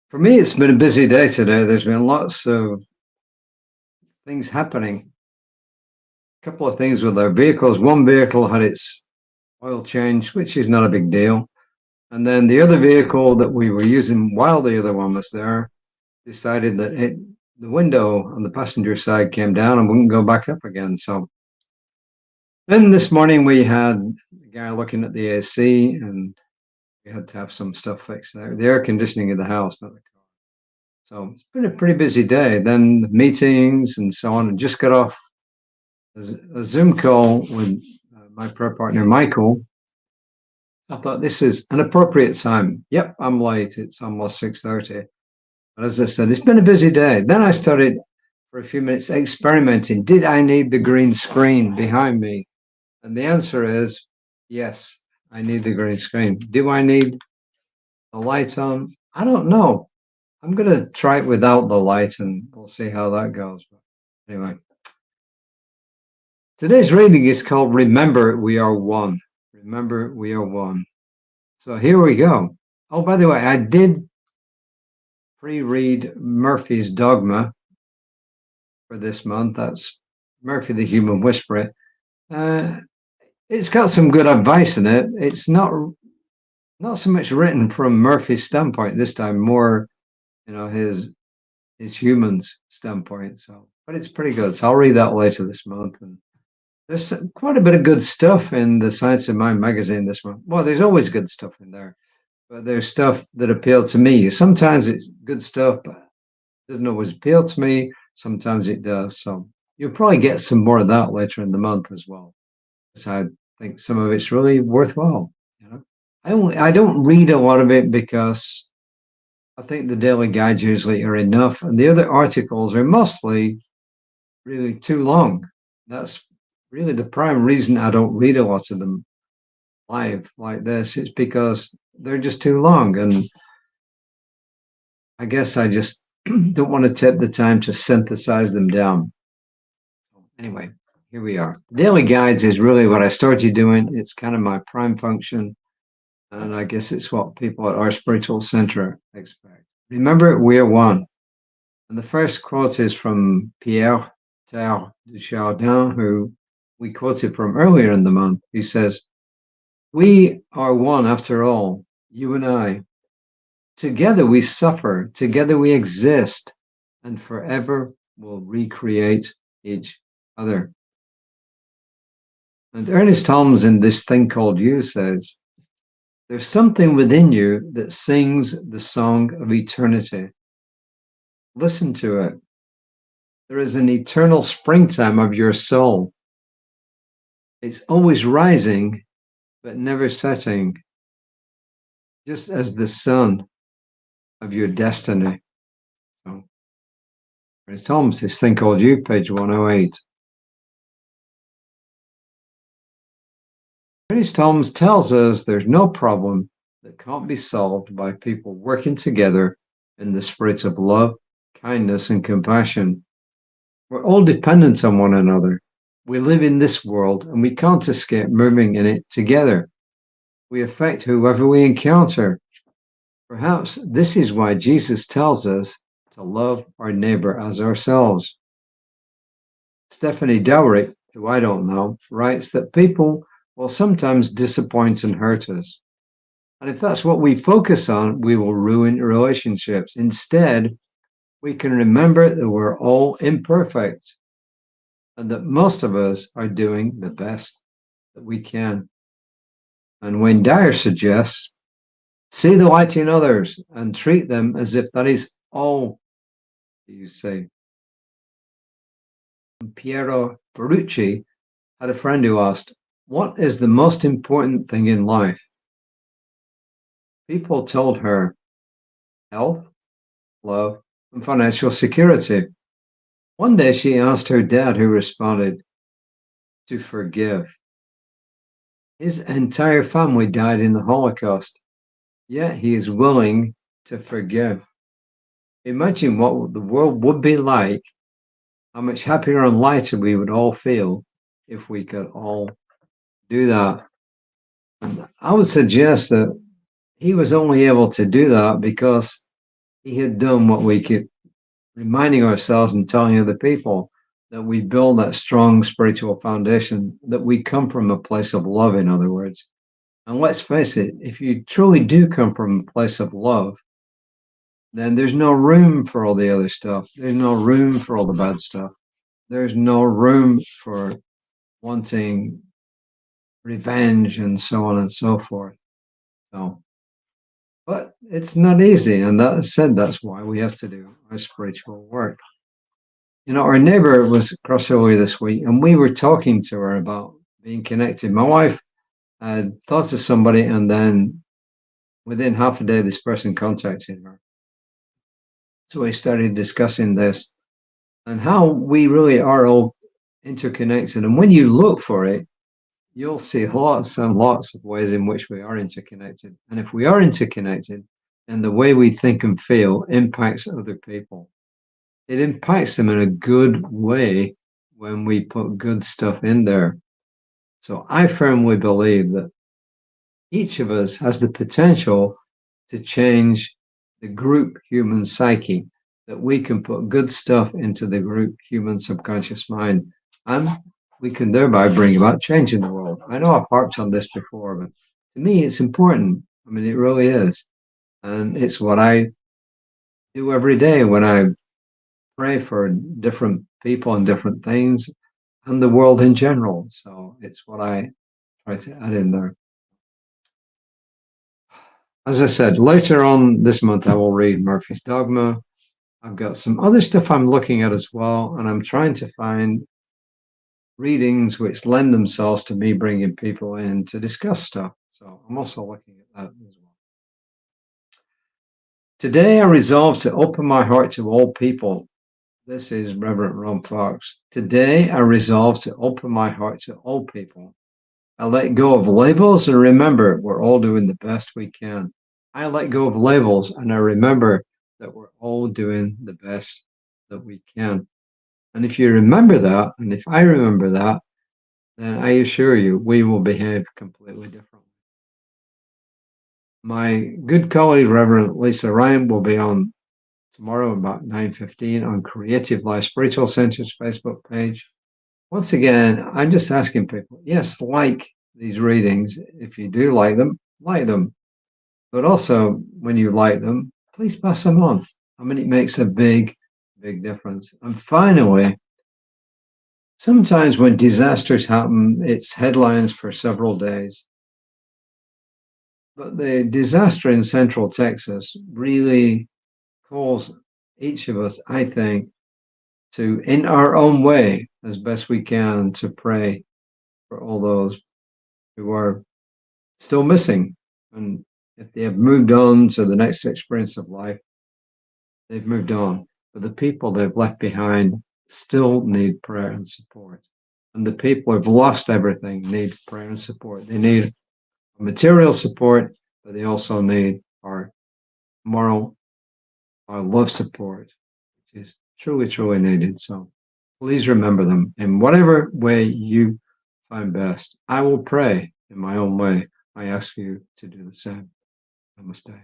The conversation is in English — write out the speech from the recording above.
For me, it's been a busy day today. There's been lots of things happening. A couple of things with our vehicles. One vehicle had its oil change, which is not a big deal. And then the other vehicle that we were using while the other one was there decided that the window on the passenger side came down and wouldn't go back up again. So then this morning we had the guy looking at the AC and we had to have some stuff fixed there. The air conditioning of the house, not the car. So it's been a pretty busy day. Then the meetings and so on, and just got off a Zoom call with my prayer partner, Michael. I thought this is an appropriate time. Yep, I'm late. It's almost 6:30. But as I said, it's been a busy day. Then I started for a few minutes experimenting. Did I need the green screen behind me? And the answer is yes, I need the green screen. Do I need the light on? I don't know. I'm going to try it without the light and we'll see how that goes. But anyway, today's reading is called Remember We Are One. Remember We Are One. So here we go. Oh, by the way, I did pre-read Murphy's Dogma for this month. That's Murphy the Human Whisperer. It's got some good advice in it. It's not so much written from Murphy's standpoint this time, more his human's standpoint. So, but it's pretty good. So I'll read that later this month. And there's quite a bit of good stuff in the Science of Mind magazine this month. Well, there's always good stuff in there, but there's stuff that appealed to me. Sometimes it's good stuff, but it doesn't always appeal to me. Sometimes it does. So you'll probably get some more of that later in the month as well. So I think some of it's really worthwhile. I don't read a lot of it because I think the daily guides usually are enough, and the other articles are mostly really too long. That's really the prime reason I don't read a lot of them live like this. It's because they're just too long, and I guess I just don't want to take the time to synthesize them down. Anyway, here we are. Daily guides is really what I started doing. It's kind of my prime function, and I guess it's what people at our spiritual center expect. Remember, we are one. And the first quote is from Pierre Terre de Chardin, who we quoted from earlier in the month. He says, "We are one after all, you and I. Together we suffer, together we exist, and forever will recreate each other." And Ernest Holmes in This Thing Called You says, "There's something within you that sings the song of eternity. Listen to it. There is an eternal springtime of your soul. It's always rising, but never setting, just as the sun of your destiny." So, Ernest Holmes, This Thing Called You, page 108. Ernest Holmes tells us there's no problem that can't be solved by people working together in the spirit of love, kindness, and compassion. We're all dependent on one another. We live in this world and we can't escape moving in it together. We affect whoever we encounter. Perhaps this is why Jesus tells us to love our neighbor as ourselves. Stephanie Dowrick, who I don't know, writes that people will sometimes disappoint and hurt us. And if that's what we focus on, we will ruin relationships. Instead, we can remember that we're all imperfect and that most of us are doing the best that we can. And Wayne Dyer suggests, see the light in others and treat them as if that is all you say. Piero Ferrucci had a friend who asked, what is the most important thing in life? People told her health, love, and financial security. One day she asked her dad, who responded, to forgive. His entire family died in the Holocaust, yet he is willing to forgive. Imagine what the world would be like, how much happier and lighter we would all feel if we could all do that. And I would suggest that he was only able to do that because he had done what we keep reminding ourselves and telling other people, that we build that strong spiritual foundation, that we come from a place of love, in other words. And let's face it, if you truly do come from a place of love, then there's no room for all the other stuff. There's no room for all the bad stuff. There's no room for wanting revenge and so on and so forth. So, but it's not easy. And that said, that's why we have to do our spiritual work. You know, our neighbor was across the way this week, and we were talking to her about being connected. My wife had thought of somebody, and then within half a day, this person contacted her. So we started discussing this and how we really are all interconnected. And when you look for it, you'll see lots and lots of ways in which we are interconnected. And if we are interconnected, then the way we think and feel impacts other people. It impacts them in a good way when we put good stuff in there. So I firmly believe that each of us has the potential to change the group human psyche, that we can put good stuff into the group human subconscious mind, and we can thereby bring about change in the world. I know I've harped on this before, but to me it's important. I mean, it really is. And it's what I do every day when I pray for different people and different things and the world in general. So it's what I try to add in there. As I said, later on this month, I will read Murphy's Dogma. I've got some other stuff I'm looking at as well, and I'm trying to find readings which lend themselves to me bringing people in to discuss stuff. So I'm also looking at that as well. Today, I resolve to open my heart to all people. This is Rev Ron Fox. Today, I resolve to open my heart to all people. I let go of labels and remember we're all doing the best we can. I let go of labels and I remember that we're all doing the best that we can. And if you remember that, and if I remember that, then I assure you we will behave completely differently. My good colleague, Reverend Lisa Ryan, will be on tomorrow about 9:15 on Creative Life Spiritual Center's Facebook page. Once again, I'm just asking people, yes, like these readings. If you do like them, like them. But also, when you like them, please pass them on. I mean, it makes a big, big difference. And finally, sometimes when disasters happen, it's headlines for several days. But the disaster in Central Texas really calls each of us, I think, to, in our own way, as best we can, to pray for all those who are still missing. And if they have moved on to the next experience of life, they've moved on. But the people they've left behind still need prayer and support. And the people who've lost everything need prayer and support. They need material support, but they also need our moral, our love support, which is truly, truly needed. So please remember them in whatever way you find best. I will pray in my own way. I ask you to do the same. Namaste.